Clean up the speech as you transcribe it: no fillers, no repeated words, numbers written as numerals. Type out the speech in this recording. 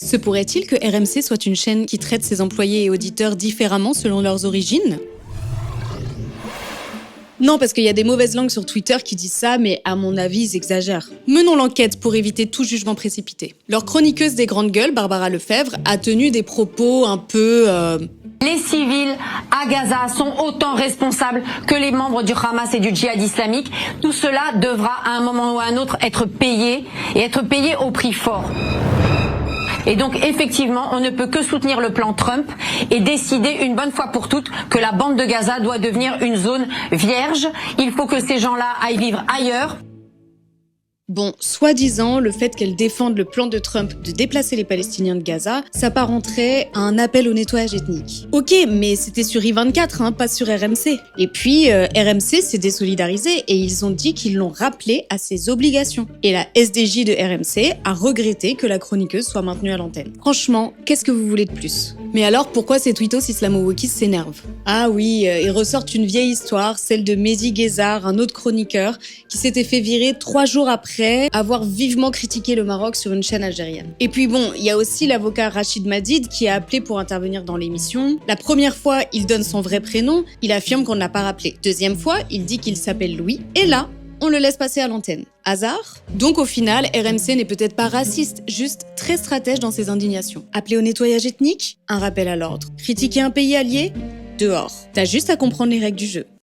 Se pourrait-il que RMC soit une chaîne qui traite ses employés et auditeurs différemment selon leurs origines ? Non, parce qu'il y a des mauvaises langues sur Twitter qui disent ça, mais à mon avis, ils exagèrent. Menons l'enquête pour éviter tout jugement précipité. Leur chroniqueuse des grandes gueules, Barbara Lefebvre, a tenu des propos un peu... Les civils à Gaza sont autant responsables que les membres du Hamas et du djihad islamique. Tout cela devra à un moment ou à un autre être payé, et être payé au prix fort. Et donc effectivement, on ne peut que soutenir le plan Trump et décider une bonne fois pour toutes que la bande de Gaza doit devenir une zone vierge. Il faut que ces gens-là aillent vivre ailleurs. Bon, soi-disant, le fait qu'elle défende le plan de Trump de déplacer les Palestiniens de Gaza s'apparenterait à un appel au nettoyage ethnique. Ok, mais c'était sur I24, hein, pas sur RMC. Et puis, RMC s'est désolidarisé et ils ont dit qu'ils l'ont rappelé à ses obligations. Et la SDJ de RMC a regretté que la chroniqueuse soit maintenue à l'antenne. Franchement, qu'est-ce que vous voulez de plus ? Mais alors, pourquoi ces tweetos islamo-wokistes s'énervent ? Ah oui, ils ressortent une vieille histoire, celle de Mehdi Guézard, un autre chroniqueur, qui s'était fait virer 3 jours après avoir vivement critiqué le Maroc sur une chaîne algérienne. Et puis bon, il y a aussi l'avocat Rachid Madid qui a appelé pour intervenir dans l'émission. La première fois, il donne son vrai prénom, il affirme qu'on ne l'a pas rappelé. Deuxième fois, il dit qu'il s'appelle Louis, et là, on le laisse passer à l'antenne. Hasard ? Donc au final, RMC n'est peut-être pas raciste, juste très stratège dans ses indignations. Appeler au nettoyage ethnique ? Un rappel à l'ordre. Critiquer un pays allié ? Dehors. T'as juste à comprendre les règles du jeu.